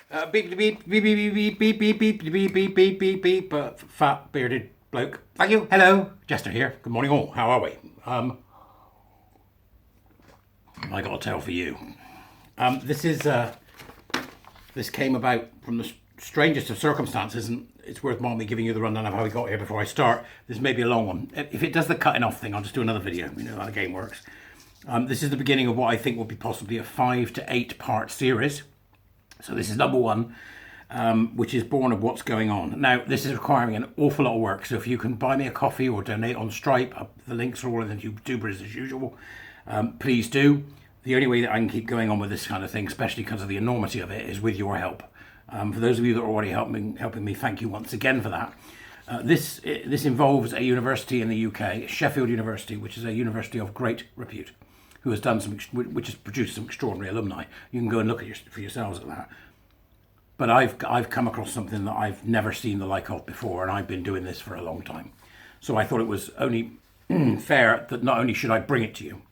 Beep beep beep beep beep beep beep beep beep beep beep beep beep beep. Fat bearded bloke. Thank you. Hello, Jester here. Good morning, all. How are we? I got a tale for you. This came about from the strangest of circumstances, and it's worth me giving you the rundown of how we got here before I start. This may be a long one. If it does the cutting off thing, I'll just do another video. You know how the game works. This is the beginning of what I think will be possibly a 5 to 8 part series. So this is number one, which is born of what's going on. Now, this is requiring an awful lot of work. So if you can buy me a coffee or donate on Stripe, the links are all in the YouTubers as usual. Please do. The only way that I can keep going on with this kind of thing, especially because of the enormity of it, is with your help. For those of you that are already helping me, thank you once again for that. This involves a university in the UK, Sheffield University, which is a university of great repute, who has done which has produced some extraordinary alumni. You can go and look at for yourselves at that. But I've come across something that I've never seen the like of before, and I've been doing this for a long time. So I thought it was only fair that not only should I bring it to you,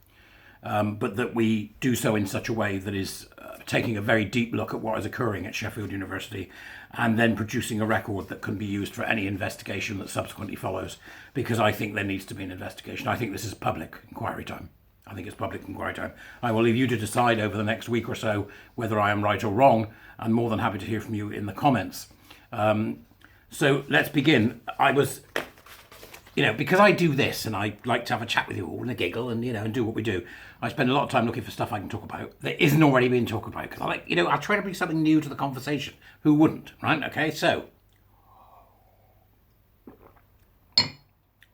but that we do so in such a way that is taking a very deep look at what is occurring at Sheffield University, and then producing a record that can be used for any investigation that subsequently follows, because I think there needs to be an investigation. I think this is public inquiry time. I think it's public inquiry time. I will leave you to decide over the next week or so whether I am right or wrong. I'm more than happy to hear from you in the comments. So let's begin. I was, because I do this and I like to have a chat with you all and a giggle and, and do what we do. I spend a lot of time looking for stuff I can talk about that isn't already being talked about. Because I try to bring something new to the conversation. Who wouldn't, right? Okay, so.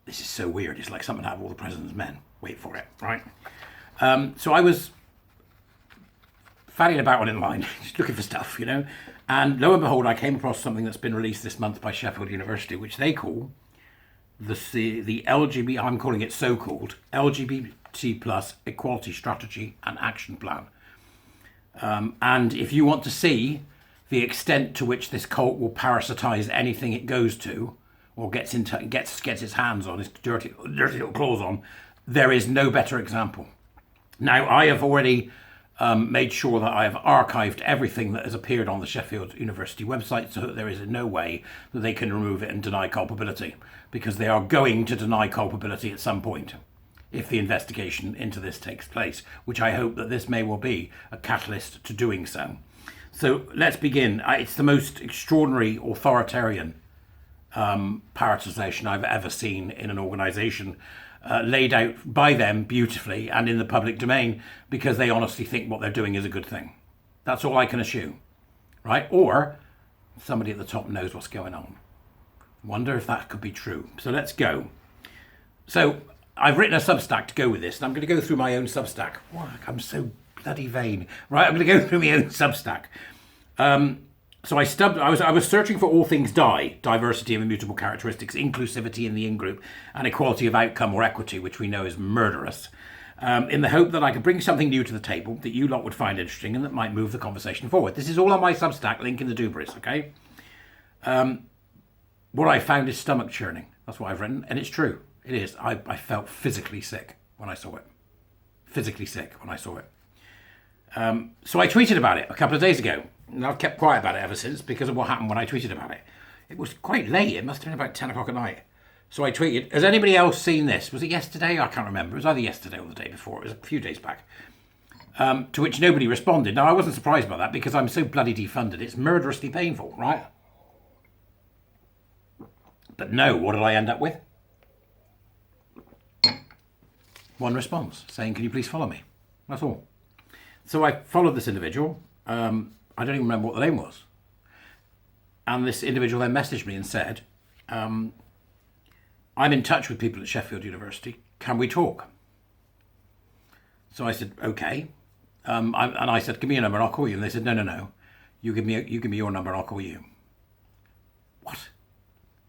This is so weird. It's like something out of All the President's Men. Wait for it, right? So I was fanning about online, just looking for stuff, and lo and behold, I came across something that's been released this month by Sheffield University, which they call the LGBT, I'm calling it so-called LGBT plus equality strategy and action plan. And if you want to see the extent to which this cult will parasitize anything it goes to, or gets its hands on, its dirty little claws on, there is no better example. Now, I have already made sure that I have archived everything that has appeared on the Sheffield University website, so that there is no way that they can remove it and deny culpability, because they are going to deny culpability at some point if the investigation into this takes place, which I hope that this may well be a catalyst to doing so. So let's begin. It's the most extraordinary authoritarian parasitization I've ever seen in an organisation, laid out by them beautifully and in the public domain, because they honestly think what they're doing is a good thing. That's all I can assume, right? Or somebody at the top knows what's going on. Wonder if that could be true. So let's go. So I've written a Substack to go with this, and I'm going to go through my own Substack. Wow, I'm so bloody vain. Right, I'm going to go through my own Substack. So I was searching for all things diversity of immutable characteristics, inclusivity in the in-group, and equality of outcome or equity, which we know is murderous, in the hope that I could bring something new to the table that you lot would find interesting and that might move the conversation forward. This is all on my Substack, link in the doobers, okay? What I found is stomach churning. That's what I've written, and it's true. It is. I felt physically sick when I saw it. Physically sick when I saw it. So I tweeted about it a couple of days ago. And I've kept quiet about it ever since because of what happened when I tweeted about it. It was quite late. It must have been about 10 o'clock at night. So I tweeted, has anybody else seen this? Was it yesterday? I can't remember. It was either yesterday or the day before. It was a few days back. To which nobody responded. Now, I wasn't surprised by that because I'm so bloody defunded. It's murderously painful, right? But no, what did I end up with? One response saying, can you please follow me? That's all. So I followed this individual. I don't even remember what the name was. And this individual then messaged me and said, I'm in touch with people at Sheffield University. Can we talk? So I said, okay. And I said, give me your number and I'll call you. And they said, no. You give me your number and I'll call you. What?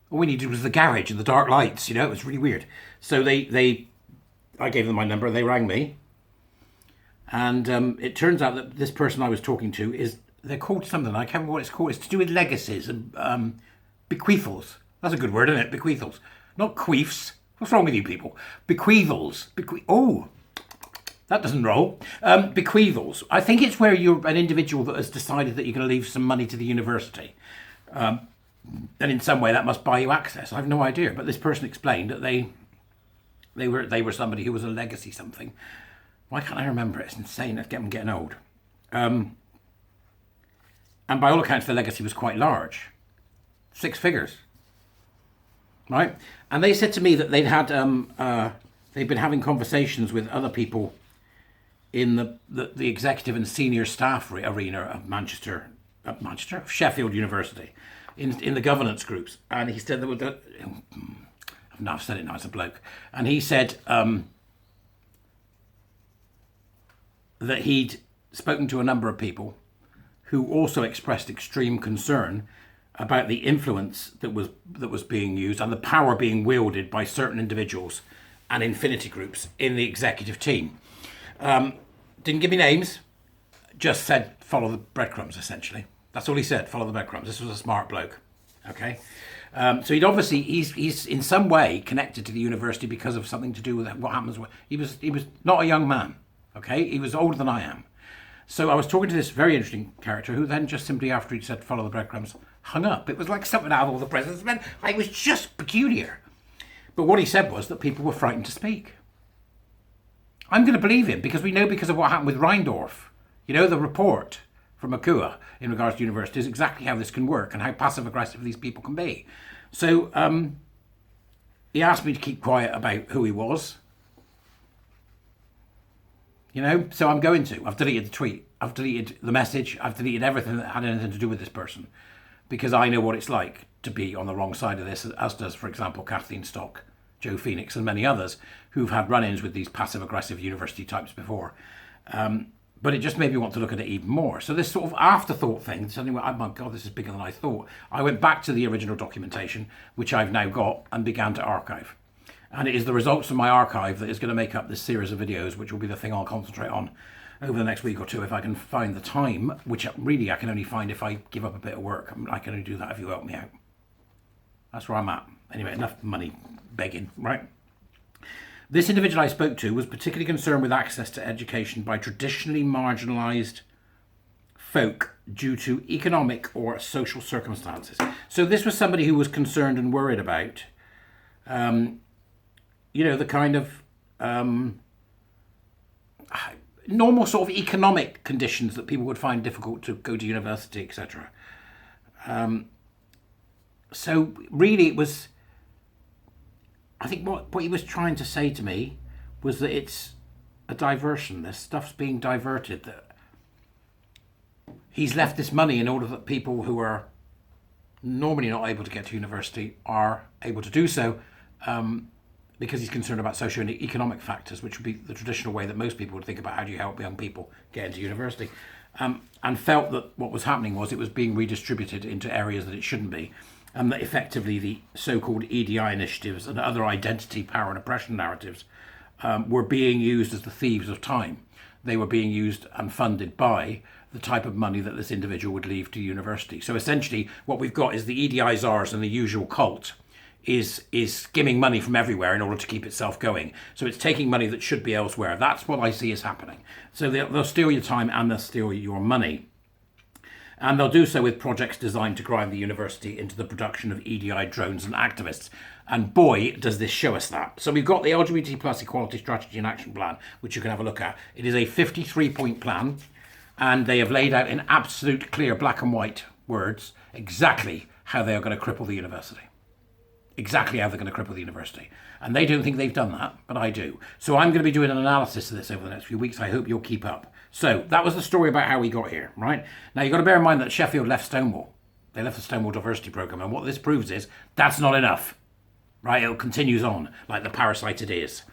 All we needed was the garage and the dark lights, it was really weird. So I gave them my number and they rang me. And it turns out that this person I was talking to they're called something, I can't remember what it's called. It's to do with legacies and bequeathals. That's a good word, isn't it? Bequeathals. Not queefs. What's wrong with you people? Bequeathals. That doesn't roll. Bequeathals. I think it's where you're an individual that has decided that you're going to leave some money to the university. And in some way that must buy you access. I have no idea. But this person explained that they were somebody who was a legacy something. Why can't I remember it? It's insane. I'm getting old. And by all accounts, the legacy was quite large. 6 figures. Right? And they said to me that they'd been having conversations with other people in the executive and senior staff arena of Sheffield University, in the governance groups. And he said I've said it now as a bloke. And he said that he'd spoken to a number of people who also expressed extreme concern about the influence that was being used and the power being wielded by certain individuals and infinity groups in the executive team. Didn't give me names, just said follow the breadcrumbs, essentially. That's all he said, follow the breadcrumbs. This was a smart bloke, okay? So he's in some way connected to the university because of something to do with what happens. He was not a young man, okay? He was older than I am. So I was talking to this very interesting character who then just simply after he'd said follow the breadcrumbs, hung up. It was like something out of all the president's men. It was just peculiar. But what he said was that people were frightened to speak. I'm going to believe him because we know because of what happened with Reindorf. You know, the report from Akua in regards to universities, exactly how this can work and how passive aggressive these people can be. So he asked me to keep quiet about who he was. You know, so I'm going to. I've deleted the tweet. I've deleted the message. I've deleted everything that had anything to do with this person because I know what it's like to be on the wrong side of this, as does, for example, Kathleen Stock, Joe Phoenix and many others who've had run-ins with these passive-aggressive university types before. But it just made me want to look at it even more. So this sort of afterthought thing, suddenly went, oh my God, this is bigger than I thought. I went back to the original documentation, which I've now got, and began to archive. And it is the results of my archive that is going to make up this series of videos, which will be the thing I'll concentrate on over the next week or two if I can find the time, which really I can only find if I give up a bit of work. I can only do that if you help me out. That's where I'm at. Anyway, enough money begging, right? This individual I spoke to was particularly concerned with access to education by traditionally marginalised folk due to economic or social circumstances. So this was somebody who was concerned and worried about, you know, the kind of normal sort of economic conditions that people would find difficult to go to university, etc. So really it was, I think what he was trying to say to me was that it's a diversion. This stuff's being diverted. That he's left this money in order that people who are normally not able to get to university are able to do so because he's concerned about socio-economic factors, which would be the traditional way that most people would think about how do you help young people get into university, and felt that what was happening was it was being redistributed into areas that it shouldn't be. And that effectively the so-called EDI initiatives and other identity, power and oppression narratives were being used as the thieves of time. They were being used and funded by the type of money that this individual would leave to university. So essentially what we've got is the EDI czars and the usual cult is skimming money from everywhere in order to keep itself going. So it's taking money that should be elsewhere. That's what I see is happening. So they'll steal your time and they'll steal your money. And they'll do so with projects designed to grind the university into the production of EDI drones and activists. And boy, does this show us that. So we've got the LGBT plus equality strategy and action plan, which you can have a look at. It is a 53-point plan, and they have laid out in absolute clear black and white words exactly how they are going to cripple the university. Exactly how they're going to cripple the university. And they don't think they've done that, but I do. So I'm going to be doing an analysis of this over the next few weeks. I hope you'll keep up. So that was the story about how we got here, right? Now you've got to bear in mind that Sheffield left Stonewall. They left the Stonewall Diversity Programme. And what this proves is that's not enough, right? It continues on like the parasite it is.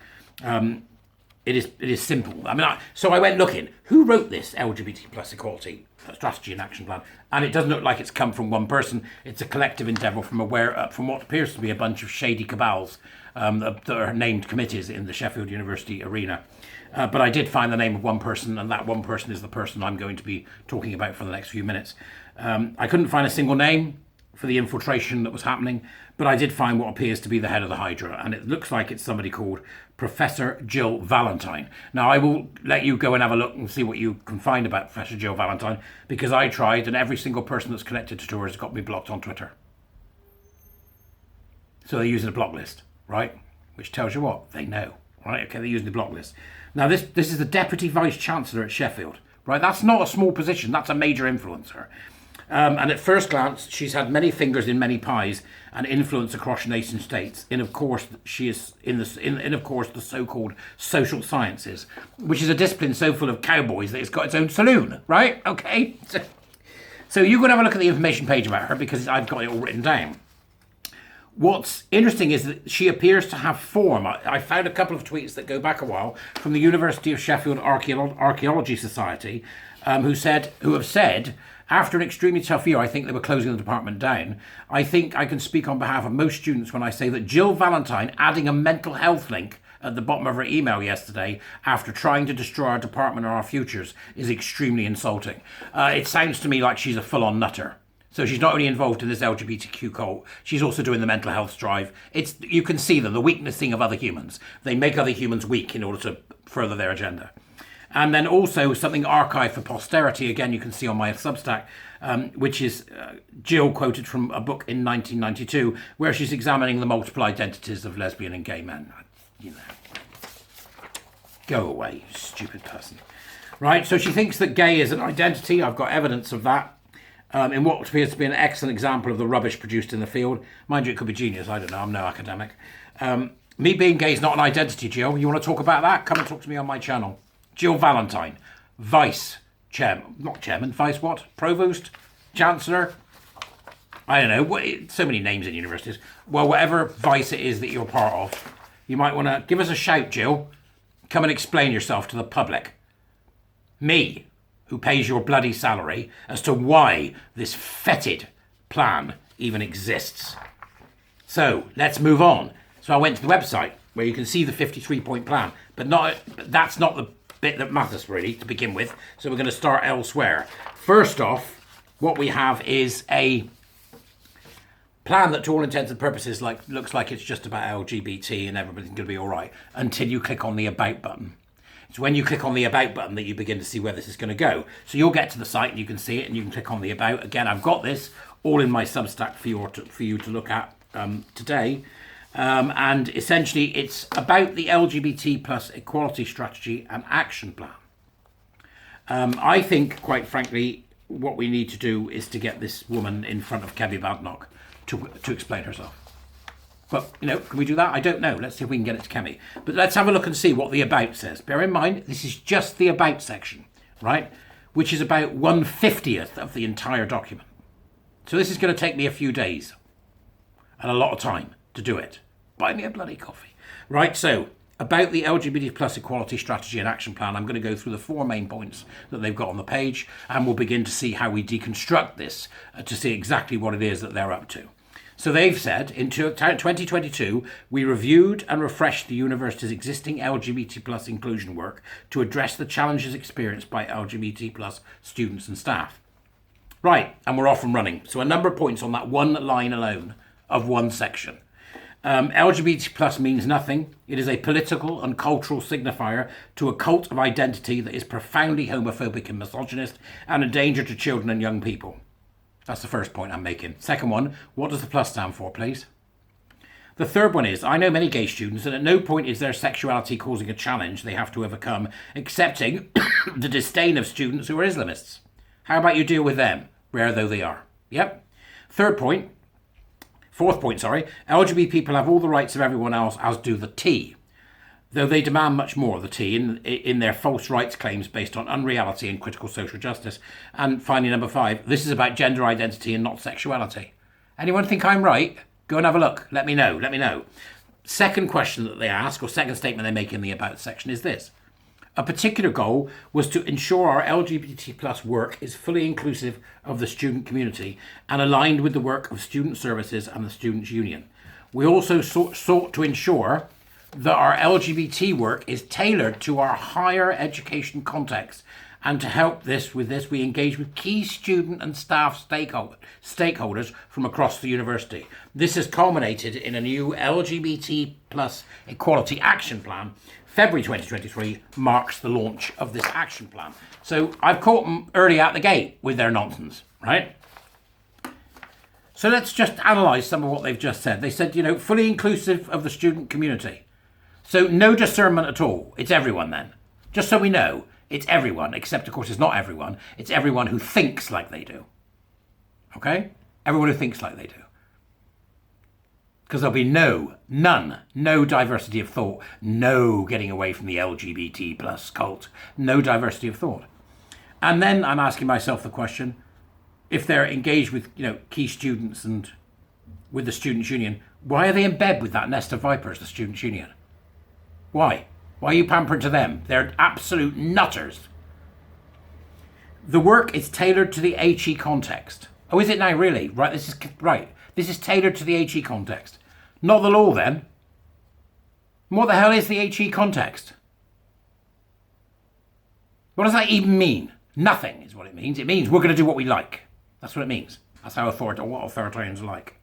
It is simple. I mean, so I went looking. Who wrote this LGBT plus equality strategy and action plan? And it doesn't look like it's come from one person. It's a collective endeavour from what appears to be a bunch of shady cabals that are named committees in the Sheffield University arena. But I did find the name of one person, and that one person is the person I'm going to be talking about for the next few minutes. I couldn't find a single name for the infiltration that was happening, but I did find what appears to be the head of the Hydra, and it looks like it's somebody called Professor Jill Valentine. Now, I will let you go and have a look and see what you can find about Professor Jill Valentine, because I tried, and every single person that's connected to her has got me blocked on Twitter. So they're using a block list, right? Which tells you what? They know, right? Okay, they're using the block list. Now, this is the Deputy Vice-Chancellor at Sheffield, right? That's not a small position. That's a major influencer. And at first glance, she's had many fingers in many pies and influence across nation states. And of course, she is of course the so-called social sciences, which is a discipline so full of cowboys that it's got its own saloon, right? Okay. So you can have a look at the information page about her, because I've got it all written down. What's interesting is that she appears to have form. I found a couple of tweets that go back a while from the University of Sheffield Archaeology Society, who have said, after an extremely tough year, I think they were closing the department down. I think I can speak on behalf of most students when I say that Jill Valentine adding a mental health link at the bottom of her email yesterday after trying to destroy our department and our futures is extremely insulting. It sounds to me like she's a full-on nutter. So she's not only involved in this LGBTQ cult, she's also doing the mental health drive. You can see them, the weaknessing of other humans. They make other humans weak in order to further their agenda. And then also something archived for posterity, again, you can see on my Substack, which is Jill quoted from a book in 1992, where she's examining the multiple identities of lesbian and gay men. You know, go away, you stupid person. Right, so she thinks that gay is an identity. I've got evidence of that. In what appears to be an excellent example of the rubbish produced in the field. Mind you, it could be genius, I don't know, I'm no academic. Me being gay is not an identity, Jill. You want to talk about that? Come and talk to me on my channel. Jill Valentine, Vice Chairman, not Chairman, Vice what? Provost? Chancellor? I don't know, so many names in universities. Well, whatever vice it is that you're part of, you might want to give us a shout, Jill. Come and explain yourself to the public. Me, who pays your bloody salary, as to why this fetid plan even exists. So, let's move on. So I went to the website where you can see the 53-point plan, but that's not the bit that matters really to begin with. So we're going to start elsewhere. First off, what we have is a plan that to all intents and purposes looks like it's just about LGBT and everything's going to be all right until you click on the About button. It's when you click on the About button that you begin to see where this is going to go. So you'll get to the site and you can see it and you can click on the About. Again, I've got this all in my Substack for you to look at today. And essentially it's about the LGBT plus equality strategy and action plan. I think, quite frankly, what we need to do is to get this woman in front of Kebby Badnock to explain herself. But, you know, can we do that? I don't know. Let's see if we can get it to Kemi. But let's have a look and see what the About says. Bear in mind, this is just the About section, right? Which is about 1/50th of the entire document. So this is going to take me a few days and a lot of time to do it. Buy me a bloody coffee. Right, so about the LGBT plus equality strategy and action plan, I'm going to go through the 4 main points that they've got on the page, and we'll begin to see how we deconstruct this to see exactly what it is that they're up to. So they've said, in 2022, we reviewed and refreshed the university's existing LGBT plus inclusion work to address the challenges experienced by LGBT plus students and staff. Right, and we're off and running. So a number of points on that one line alone of one section. LGBT plus means nothing. It is a political and cultural signifier to a cult of identity that is profoundly homophobic and misogynist and a danger to children and young people. That's the first point I'm making. Second one, what does the plus stand for, please? The third one is, I know many gay students, and at no point is their sexuality causing a challenge they have to overcome, excepting the disdain of students who are Islamists. How about you deal with them, rare though they are? Yep. Fourth point, LGBT people have all the rights of everyone else, as do the T, though they demand much more, the T, in their false rights claims based on unreality and critical social justice. And finally, number 5, this is about gender identity and not sexuality. Anyone think I'm right? Go and have a look. Let me know. Second question that they ask, or second statement they make in the About section is this. A particular goal was to ensure our LGBT plus work is fully inclusive of the student community and aligned with the work of student services and the Students' Union. We also sought to ensure that our LGBT work is tailored to our higher education context And to help with this, we engage with key student and staff stakeholders from across the university. This has culminated in a new LGBT plus equality action plan. February 2023 marks the launch of this action plan. So I've caught them early out the gate with their nonsense, right? So let's just analyse some of what they've just said. They said, fully inclusive of the student community. So no discernment at all. It's everyone then. Just so we know, it's everyone, except of course it's not everyone. It's everyone who thinks like they do. Okay? Everyone who thinks like they do. Because there'll be no diversity of thought, no getting away from the LGBT plus cult, no diversity of thought. And then I'm asking myself the question, if they're engaged with, key students and with the Students' Union, why are they in bed with that nest of vipers, the Students' Union? Why? Why are you pampering to them? They're absolute nutters. The work is tailored to the HE context. Oh, is it now really? Right, this is tailored to the HE context. Not the law then. What the hell is the HE context? What does that even mean? Nothing is what it means. It means we're going to do what we like. That's what it means. That's how what authoritarians are like.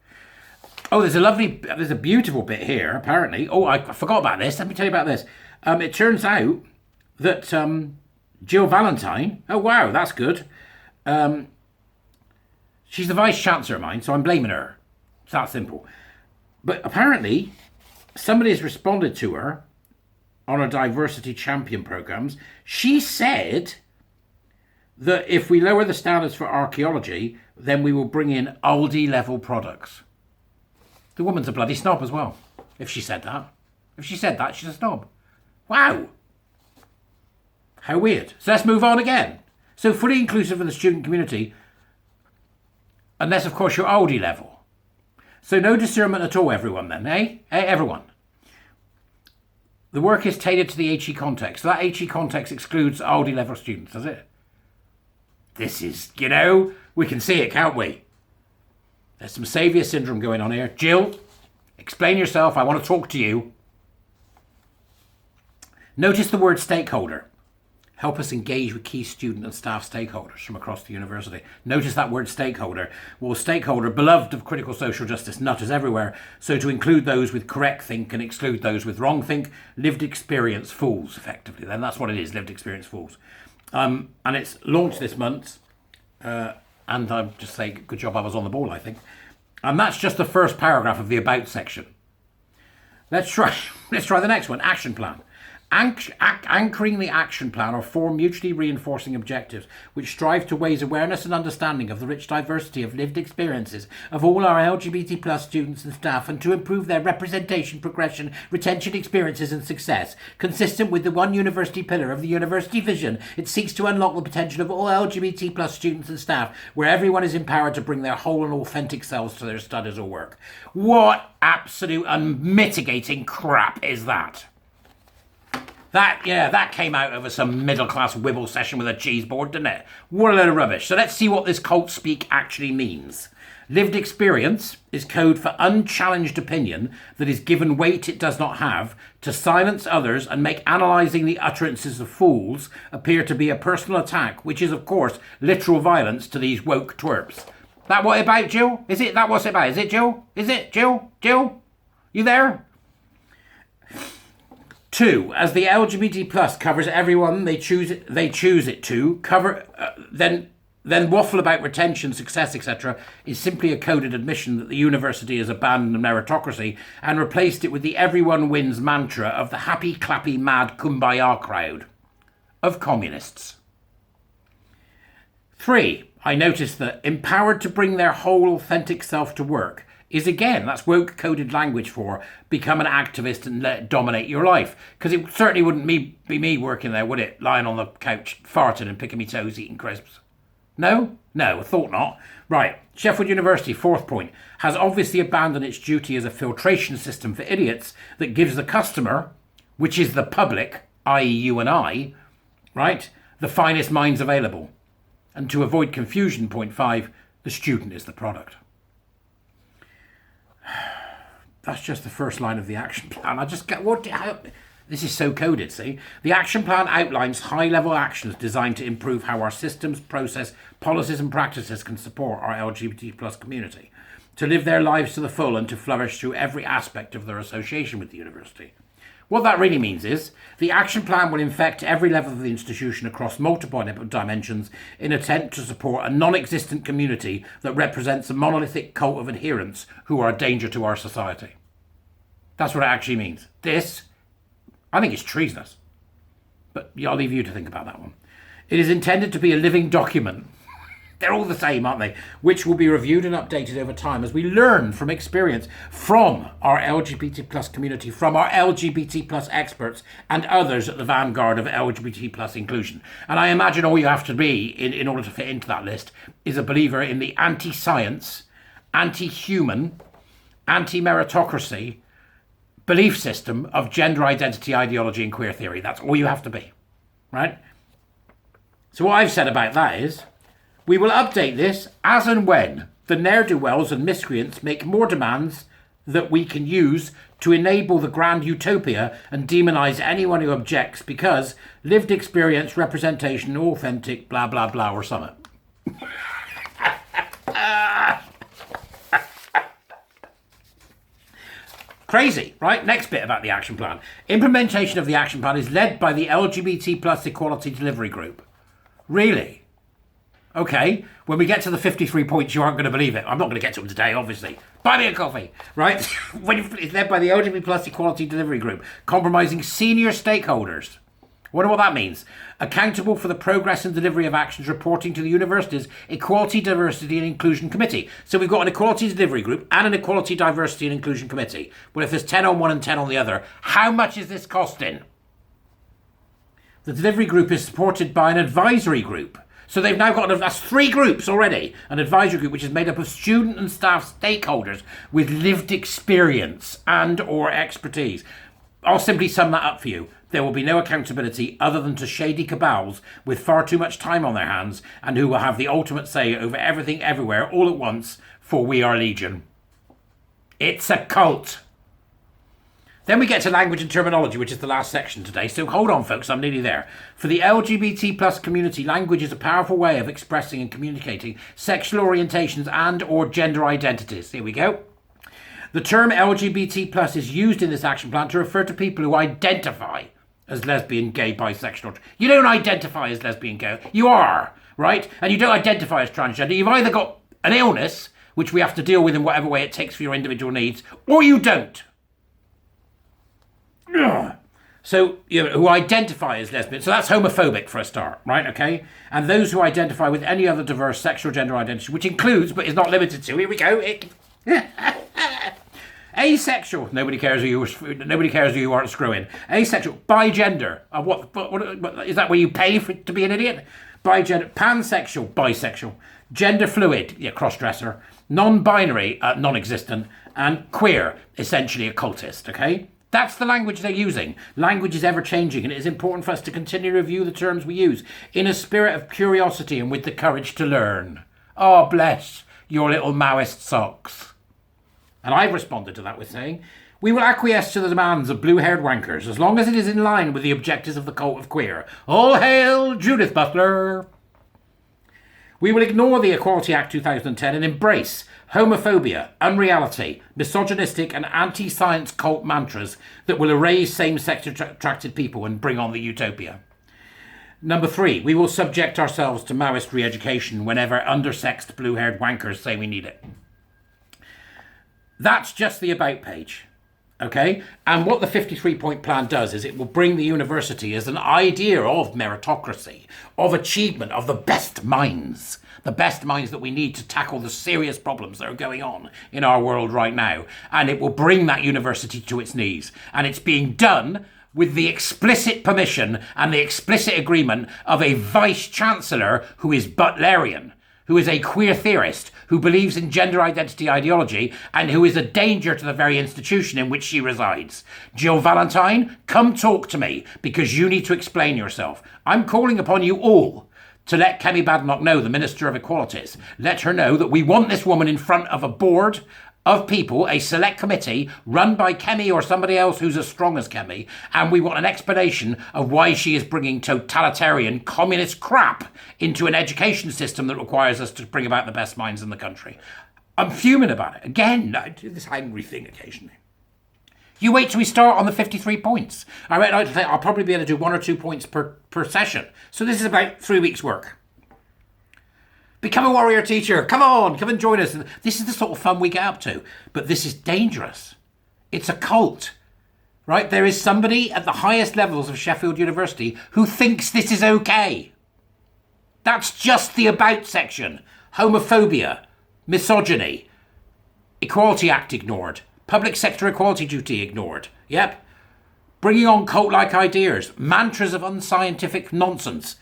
Oh, there's a beautiful bit here, apparently. Oh, I forgot about this. Let me tell you about this. It turns out that Jill Valentine, oh wow, that's good. She's the Vice Chancellor of mine, so I'm blaming her. It's that simple. But apparently, somebody has responded to her on her diversity champion programs. She said that if we lower the standards for archaeology, then we will bring in Aldi level products. The woman's a bloody snob as well, if she said that. If she said that, she's a snob. Wow. How weird. So let's move on again. So fully inclusive of the student community, unless of course you're Aldi level. So no discernment at all, everyone then, eh? Everyone. The work is tailored to the HE context. So that HE context excludes Aldi level students, does it? This is, we can see it, can't we? There's some saviour syndrome going on here. Jill, explain yourself. I want to talk to you. Notice the word stakeholder. Help us engage with key student and staff stakeholders from across the university. Notice that word stakeholder. Well, stakeholder, beloved of critical social justice nutters everywhere. So to include those with correct think and exclude those with wrong think, lived experience fools, effectively. Then that's what it is, lived experience fools. And it's launched this month. And I'm just saying, good job I was on the ball, I think. And that's just the first paragraph of the about section. Let's try the next one, action plan. Anchoring the action plan are four mutually reinforcing objectives which strive to raise awareness and understanding of the rich diversity of lived experiences of all our LGBT plus students and staff, and to improve their representation, progression, retention, experiences and success. Consistent with the one university pillar of the university vision, it seeks to unlock the potential of all LGBT plus students and staff, where everyone is empowered to bring their whole and authentic selves to their studies or work. What absolute unmitigating crap is that? That came out of some middle-class wibble session with a cheese board, didn't it? What a load of rubbish. So let's see what this cult speak actually means. Lived experience is code for unchallenged opinion that is given weight it does not have, to silence others and make analysing the utterances of fools appear to be a personal attack, which is, of course, literal violence to these woke twerps. That what about, Jill? Is it that what's it about? Is it, Jill? Is it, Jill? Jill? You there? 2, as the LGBT plus covers everyone they choose it to cover, then waffle about retention, success, etc. is simply a coded admission that the university has abandoned meritocracy and replaced it with the everyone wins mantra of the happy, clappy, mad kumbaya crowd of communists. 3, I noticed that empowered to bring their whole authentic self to work is, again, that's woke coded language for become an activist and let it dominate your life. Because it certainly wouldn't be me working there, would it? Lying on the couch, farting and picking me toes, eating crisps. No, I thought not. Right, Sheffield University, 4th point, has obviously abandoned its duty as a filtration system for idiots that gives the customer, which is the public, i.e. you and I, right, the finest minds available. And to avoid confusion, point 5, the student is the product. That's just the first line of the action plan. I just get This is so coded, see? The action plan outlines high-level actions designed to improve how our systems, process, policies and practices can support our LGBT plus community, to live their lives to the full and to flourish through every aspect of their association with the university. What that really means is the action plan will infect every level of the institution across multiple dimensions in an attempt to support a non-existent community that represents a monolithic cult of adherents who are a danger to our society. That's what it actually means. This, I think, is treasonous. But I'll leave you to think about that one. It is intended to be a living document. They're all the same, aren't they? Which will be reviewed and updated over time as we learn from experience from our LGBT plus community, from our LGBT plus experts and others at the vanguard of LGBT plus inclusion. And I imagine all you have to be in order to fit into that list is a believer in the anti-science, anti-human, anti-meritocracy belief system of gender identity, ideology and queer theory. That's all you have to be, right? So what I've said about that is, we will update this as and when the ne'er-do-wells and miscreants make more demands that we can use to enable the grand utopia and demonise anyone who objects because lived experience, representation, authentic, blah, blah, blah, or something. Crazy, right? Next bit about the action plan. Implementation of the action plan is led by the LGBT plus equality delivery group. Really? Okay, when we get to the 53 points, you aren't going to believe it. I'm not going to get to them today, obviously. Buy me a coffee, right? It's led by the LGBT plus equality delivery group, comprising senior stakeholders. Wonder what that means. Accountable for the progress and delivery of actions reporting to the university's Equality, Diversity and Inclusion Committee. So we've got an equality delivery group and an equality, diversity and inclusion committee. Well, if there's 10 on one and 10 on the other, how much is this costing? The delivery group is supported by an advisory group. So they've now got, that's 3 groups already. An advisory group which is made up of student and staff stakeholders with lived experience and or expertise. I'll simply sum that up for you. There will be no accountability other than to shady cabals with far too much time on their hands and who will have the ultimate say over everything everywhere all at once, for we are legion. It's a cult. Then we get to language and terminology, which is the last section today. So hold on, folks, I'm nearly there. For the LGBT plus community, language is a powerful way of expressing and communicating sexual orientations and or gender identities. Here we go. The term LGBT plus is used in this action plan to refer to people who identify as lesbian, gay, bisexual. You don't identify as lesbian, gay. You are, right? And you don't identify as transgender. You've either got an illness, which we have to deal with in whatever way it takes for your individual needs, or you don't. So, who identify as lesbian. So that's homophobic for a start, right? Okay. And those who identify with any other diverse sexual gender identity, which includes, but is not limited to, here we go. Asexual. Nobody cares who you aren't screwing. Asexual. Bigender. What is that? Where you pay to be an idiot? Bigender. Pansexual. Bisexual. Gender fluid. Yeah, cross-dresser. Non-binary. Non-existent. And queer. Essentially a cultist. Okay. That's the language they're using. Language is ever-changing, and it is important for us to continue to review the terms we use in a spirit of curiosity and with the courage to learn. Oh, bless your little Maoist socks. And I've responded to that with saying, we will acquiesce to the demands of blue-haired wankers as long as it is in line with the objectives of the cult of queer. All hail Judith Butler! We will ignore the Equality Act 2010 and embrace homophobia, unreality, misogynistic and anti-science cult mantras that will erase same-sex attracted people and bring on the utopia. Number 3, we will subject ourselves to Maoist re-education whenever undersexed blue-haired wankers say we need it. That's just the about page. Okay? And what the 53-point plan does is it will bring the university as an idea of meritocracy, of achievement, of the best minds that we need to tackle the serious problems that are going on in our world right now. And it will bring that university to its knees. And it's being done with the explicit permission and the explicit agreement of a vice-chancellor who is Butlerian, who is a queer theorist, who believes in gender identity ideology, and who is a danger to the very institution in which she resides. Jill Valentine, come talk to me, because you need to explain yourself. I'm calling upon you all to let Kemi Badenoch know, the Minister of Equalities. Let her know that we want this woman in front of a board of people, a select committee run by Kemi or somebody else who's as strong as Kemi, and we want an explanation of why she is bringing totalitarian communist crap into an education system that requires us to bring about the best minds in the country. I'm fuming about it. Again, I do this angry thing occasionally. You wait till we start on the 53 points. I'll probably be able to do 1 or 2 points per session. So this is about 3 weeks' work. Become a warrior teacher. Come on, come and join us. This is the sort of fun we get up to. But this is dangerous. It's a cult, right? There is somebody at the highest levels of Sheffield University who thinks this is okay. That's just the about section. Homophobia, misogyny, Equality Act ignored, public sector equality duty ignored. Yep. Bringing on cult-like ideas, mantras of unscientific nonsense,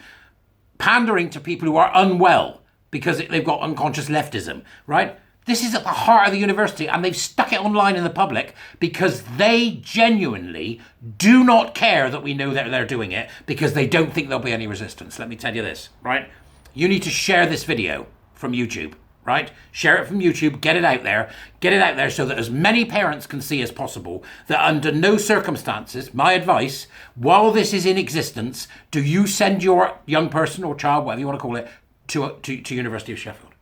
pandering to people who are unwell because they've got unconscious leftism, right? This is at the heart of the university, and they've stuck it online in the public because they genuinely do not care that we know that they're doing it, because they don't think there'll be any resistance. Let me tell you this, right? You need to share this video from YouTube, right? Share it from YouTube, get it out there so that as many parents can see as possible that under no circumstances, my advice, while this is in existence, do you send your young person or child, whatever you want to call it, to University of Sheffield.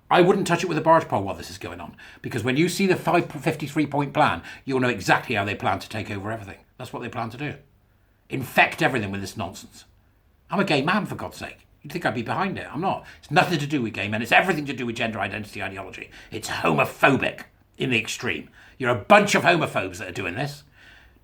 I wouldn't touch it with a barge pole while this is going on, because when you see the 53-point plan, you'll know exactly how they plan to take over everything. That's what they plan to do. Infect everything with this nonsense. I'm a gay man, for God's sake. You'd think I'd be behind it. I'm not. It's nothing to do with gay men. It's everything to do with gender identity ideology. It's homophobic in the extreme. You're a bunch of homophobes that are doing this.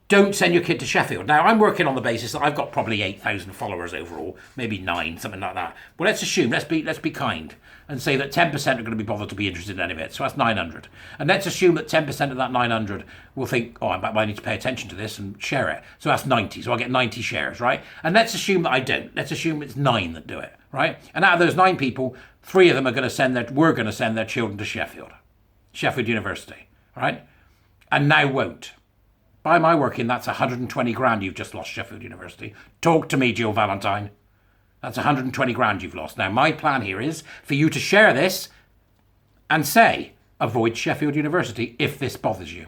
Don't send your kid to Sheffield. Now, I'm working on the basis that I've got probably 8,000 followers overall, maybe 9, something like that. Well, let's assume, let's be kind and say that 10% are going to be bothered to be interested in any of it. So that's 900. And let's assume that 10% of that 900 will think, oh, I need to pay attention to this and share it. So that's 90. So I'll get 90 shares, right? And let's assume that I don't. Let's assume it's 9 that do it, right? And out of those 9 people, 3 of them are going to send their children to Sheffield University, right? And now won't. By my working, that's 120 grand you've just lost, Sheffield University. Talk to me, Jill Valentine. That's 120 grand you've lost. Now, my plan here is for you to share this and say, avoid Sheffield University if this bothers you.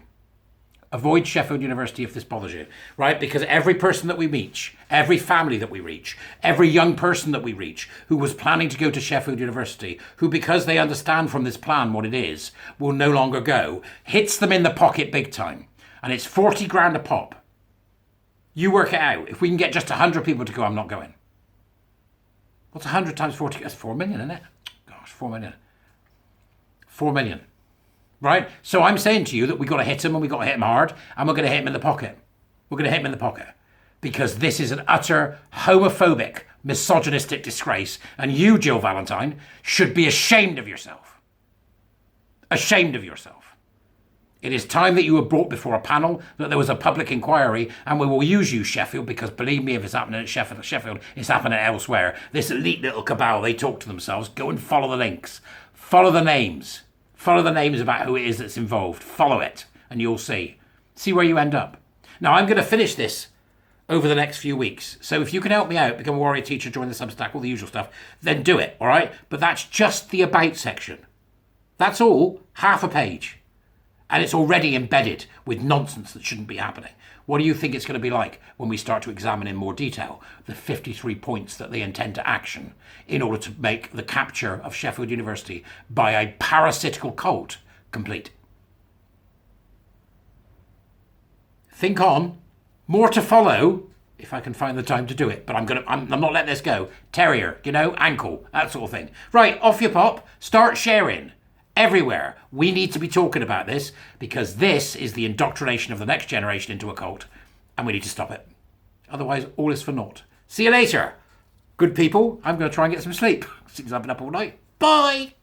Avoid Sheffield University if this bothers you, right? Because every person that we reach, every family that we reach, every young person that we reach who was planning to go to Sheffield University, who, because they understand from this plan what it is, will no longer go, hits them in the pocket big time. And it's 40 grand a pop. You work it out. If we can get just 100 people to go, I'm not going. What's 100 times 40? That's 4 million, isn't it? Gosh, 4 million. 4 million. Right? So I'm saying to you that we've got to hit him, and we've got to hit him hard, and we're going to hit him in the pocket. We're going to hit him in the pocket. Because this is an utter homophobic, misogynistic disgrace. And you, Jill Valentine, should be ashamed of yourself. Ashamed of yourself. It is time that you were brought before a panel, that there was a public inquiry, and we will use you, Sheffield, because believe me, if it's happening at Sheffield, it's happening elsewhere. This elite little cabal, they talk to themselves. Go and follow the links. Follow the names. Follow the names about who it is that's involved. Follow it, and you'll see. See where you end up. Now, I'm going to finish this over the next few weeks. So if you can help me out, become a warrior teacher, join the Substack, all the usual stuff, then do it, all right? But that's just the about section. That's all, half a page. And it's already embedded with nonsense that shouldn't be happening. What do you think it's going to be like when we start to examine in more detail the 53 points that they intend to action in order to make the capture of Sheffield University by a parasitical cult complete? Think on. More to follow, if I can find the time to do it. But I'm not letting this go. Terrier, ankle, that sort of thing. Right, off you pop. Start sharing. Everywhere. We need to be talking about this, because this is the indoctrination of the next generation into a cult, and we need to stop it. Otherwise, all is for naught. See you later. Good people, I'm going to try and get some sleep since I've been up all night. Bye!